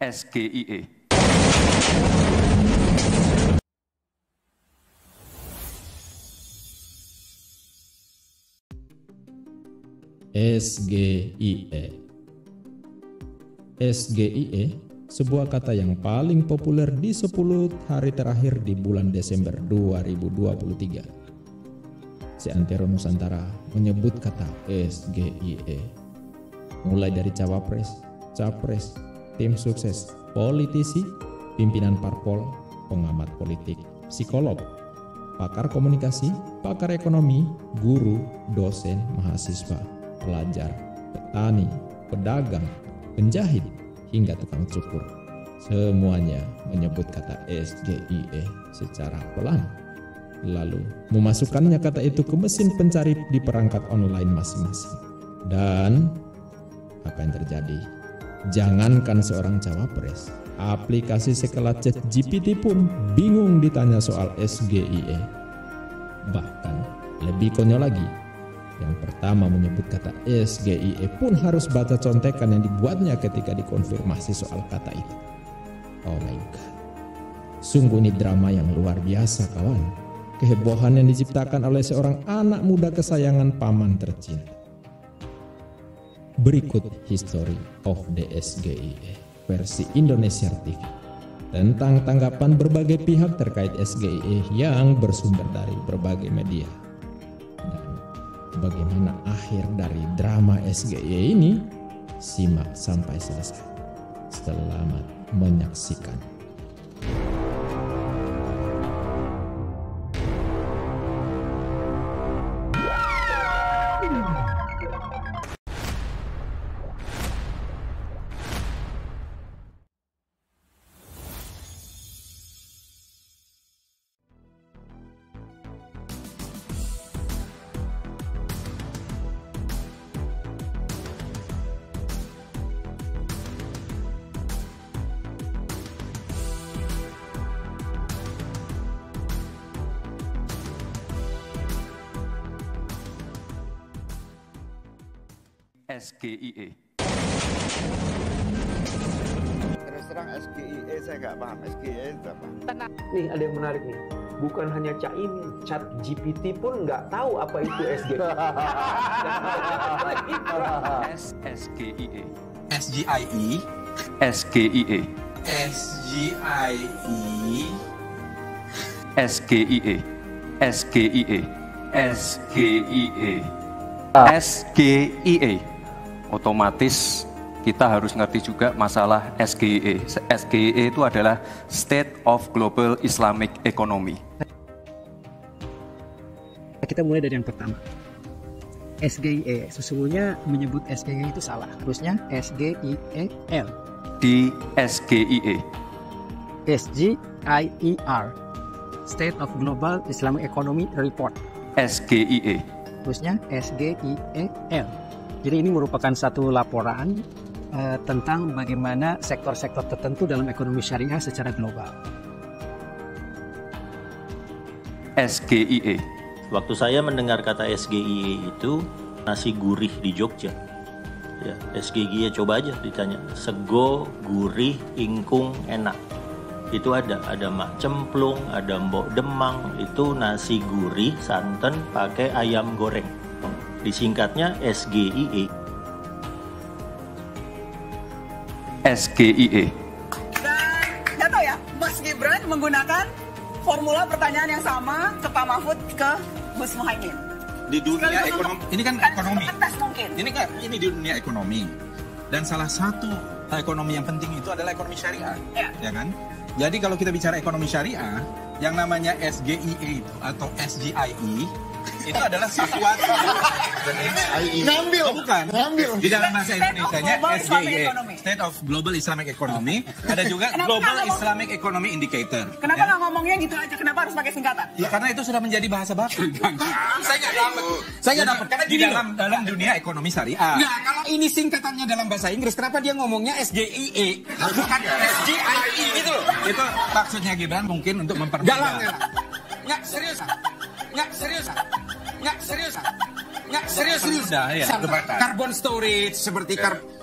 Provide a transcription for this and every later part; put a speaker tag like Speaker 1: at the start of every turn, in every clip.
Speaker 1: SGIE.
Speaker 2: SGIE. SGIE, sebuah kata yang paling populer di 10 hari terakhir di bulan Desember 2023. Seantero Nusantara menyebut kata SGIE. Mulai dari cawapres, capres, tim sukses, politisi, pimpinan parpol, pengamat politik, psikolog, pakar komunikasi, pakar ekonomi, guru, dosen, mahasiswa, pelajar, petani, pedagang, penjahit, hingga tukang cukur. Semuanya menyebut kata SGIE secara pelan. Lalu memasukkannya kata itu ke mesin pencari di perangkat online masing-masing. Dan apa yang terjadi? Jangankan seorang cawapres, aplikasi sekelas ChatGPT pun bingung ditanya soal SGIE. Bahkan lebih konyol lagi, yang pertama menyebut kata SGIE pun harus baca contekan yang dibuatnya ketika dikonfirmasi soal kata itu. Oh my God, sungguh ini drama yang luar biasa, kawan. Kehebohan yang diciptakan oleh seorang anak muda kesayangan paman tercinta. Berikut History of the SGIE versi Indonesia TV tentang tanggapan berbagai pihak terkait SGIE yang bersumber dari berbagai media. Dan bagaimana akhir dari drama SGIE ini? Simak sampai selesai. Selamat menyaksikan.
Speaker 1: SGIE.
Speaker 3: Terus terang SGIE saya nggak paham. SGIE itu apa?
Speaker 4: Nih ada yang menarik nih. Bukan hanya Caimin, ChatGPT pun nggak tahu apa itu SGIE.
Speaker 1: SGIE.
Speaker 5: SGIE.
Speaker 1: SGIE.
Speaker 5: SGIE.
Speaker 1: SGIE. SGIE. SGIE. SGIE. Otomatis kita harus ngerti juga masalah SGIE. SGIE itu adalah State of Global Islamic Economy.
Speaker 6: Kita mulai dari yang pertama. SGIE, sesungguhnya menyebut SGIE itu salah. Harusnya SGIEL.
Speaker 1: Di SGIE.
Speaker 6: SGIER, State of Global Islamic Economy Report.
Speaker 1: SGIE.
Speaker 6: Harusnya SGIEL. Jadi ini merupakan satu laporan tentang bagaimana sektor-sektor tertentu dalam ekonomi syariah secara global.
Speaker 1: SGIE.
Speaker 7: Waktu saya mendengar kata SGIE itu nasi gurih di Jogja. Ya, SGIE coba aja ditanya. Sego, gurih, ingkung, enak. Itu ada mak cemplung, ada mbok demang, itu nasi gurih santan pakai ayam goreng. Disingkatnya SGIE.
Speaker 1: SGIE.
Speaker 8: Dan nggak tahu ya, Mas Gibran menggunakan formula pertanyaan yang sama ke Pak Mahfud, ke Gus Muhaimin.
Speaker 5: Di dunia ekonomi, ini kan ekonomi.
Speaker 8: Tes mungkin.
Speaker 5: Ini di dunia ekonomi. Dan salah satu ekonomi yang penting itu adalah ekonomi syariah, ya kan? Jadi kalau kita bicara ekonomi syariah, yang namanya SGIE itu atau SGIE itu adalah sesuatu
Speaker 3: Ngambil.
Speaker 5: bukan di dalam bahasa Indonesianya SGIE, State of Global Islamic Economy. Ada juga Global Islamic Economy Indicator.
Speaker 8: Kenapa nggak ngomongnya gitu aja? Kenapa harus pakai singkatan?
Speaker 5: Ya karena itu sudah menjadi bahasa baku. Saya nggak dapat karena di dalam dunia ekonomi syariah.
Speaker 9: Nah, kalau ini singkatannya dalam bahasa Inggris, kenapa dia ngomongnya SGIE bukan SGIE gitu loh?
Speaker 5: Itu maksudnya Gibran mungkin untuk mempermudah.
Speaker 9: Nggak serius. Nggak serius.
Speaker 5: Sudah, ya.
Speaker 9: Carbon storage seperti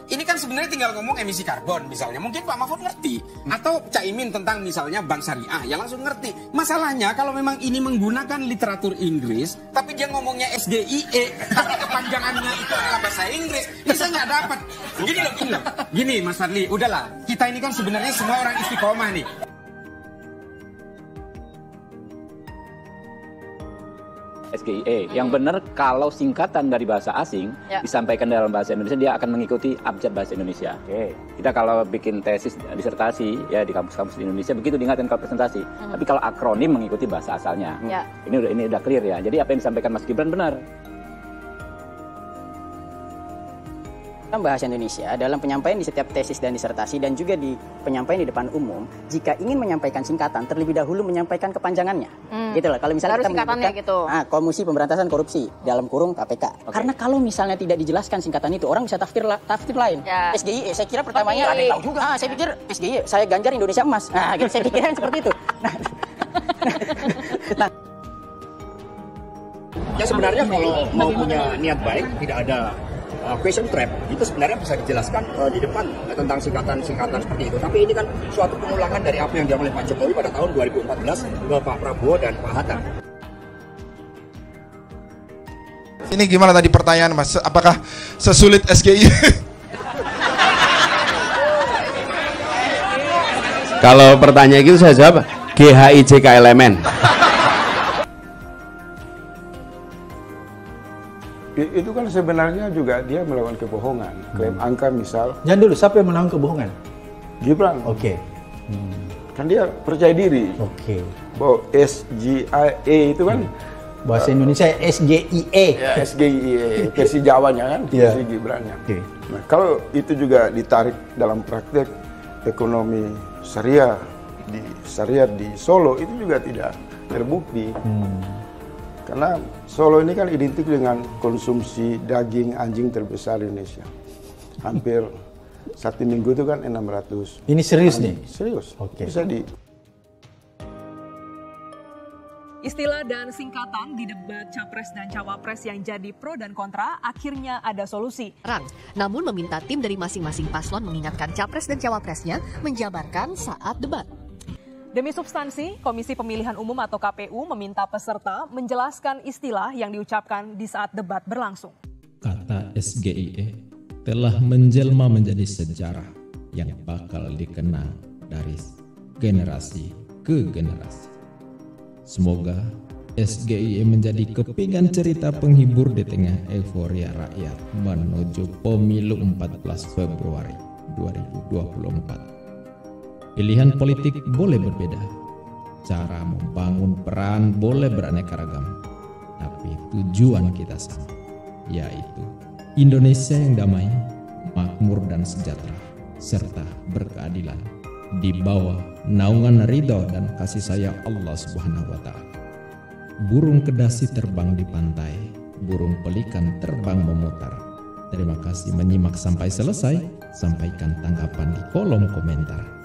Speaker 9: Ini kan sebenarnya tinggal ngomong emisi karbon misalnya. Mungkin Pak Mahfud ngerti. Atau Caimin tentang misalnya bank syariah, ya langsung ngerti. Masalahnya kalau memang ini menggunakan literatur Inggris, tapi dia ngomongnya SGIE, tapi kepanjangannya itu adalah bahasa Inggris, ini saya nggak dapat. Gini loh. Gini Mas Fadli, udahlah. Kita ini kan sebenarnya semua orang istiqomah nih.
Speaker 10: SGIE. Yang benar kalau singkatan dari bahasa asing disampaikan dalam bahasa Indonesia, dia akan mengikuti abjad bahasa Indonesia. Kita kalau bikin tesis disertasi ya di kampus-kampus di Indonesia begitu diingatkan kalau presentasi. Tapi kalau akronim mengikuti bahasa asalnya. Ini udah clear ya. Jadi apa yang disampaikan Mas Gibran benar.
Speaker 11: Bahasa Indonesia dalam penyampaian di setiap tesis dan disertasi dan juga di penyampaian di depan umum, jika ingin menyampaikan singkatan terlebih dahulu menyampaikan kepanjangannya. Gitu loh. Kalau misalnya kita menyebutkan gitu. Komisi Pemberantasan Korupsi dalam kurung KPK. Karena kalau misalnya tidak dijelaskan singkatan itu, orang bisa tafsir lain. SGIE, saya kira pertamanya saya pikir SGIE, saya Ganjar Indonesia Emas. Nah, gitu, saya pikirkan seperti itu.
Speaker 12: Ya sebenarnya kalau mau punya niat baik, tidak ada question trap, itu sebenarnya bisa dijelaskan di depan tentang singkatan-singkatan seperti itu. Tapi ini kan suatu pengulangan dari apa yang dilakukan oleh Pak Jokowi pada tahun 2014 ke Pak Prabowo dan Pak Hatta.
Speaker 13: Ini gimana tadi pertanyaan Mas? Apakah sesulit SGI?
Speaker 14: Kalau pertanyaan itu saya jawab GHIJK-elemen.
Speaker 15: Itu kan sebenarnya juga dia melakukan kebohongan. Klaim angka misal.
Speaker 16: Jangan dulu, siapa yang melakukan kebohongan?
Speaker 15: Gibran. Kan dia percaya diri. Bahwa SGIE itu kan
Speaker 16: bahasa Indonesia SGIE.
Speaker 15: SGIE, versi Jawanya kan, versi Gibrannya. Nah, kalau itu juga ditarik dalam praktek ekonomi syariah di Solo, itu juga tidak terbukti. Karena Solo ini kan identik dengan konsumsi daging anjing terbesar di Indonesia. Hampir satu minggu itu kan 600.
Speaker 16: Ini serius nih?
Speaker 15: Serius. Bisa di...
Speaker 17: Istilah dan singkatan di debat Capres dan Cawapres yang jadi pro dan kontra akhirnya ada solusi.
Speaker 18: Namun meminta tim dari masing-masing paslon mengingatkan Capres dan Cawapresnya menjabarkan saat debat.
Speaker 17: Demi substansi, Komisi Pemilihan Umum atau KPU meminta peserta menjelaskan istilah yang diucapkan di saat debat berlangsung.
Speaker 2: Kata SGIE telah menjelma menjadi sejarah yang bakal dikenang dari generasi ke generasi. Semoga SGIE menjadi kepingan cerita penghibur di tengah euforia rakyat menuju pemilu 14 Februari 2024. Pilihan politik boleh berbeda, cara membangun peran boleh beraneka ragam, tapi tujuan kita sama, yaitu Indonesia yang damai, makmur dan sejahtera, serta berkeadilan di bawah naungan ridho dan kasih sayang Allah Subhanahu wa Ta'ala. Burung kedasi terbang di pantai, burung pelikan terbang memutar. Terima kasih menyimak sampai selesai. Sampaikan tanggapan di kolom komentar.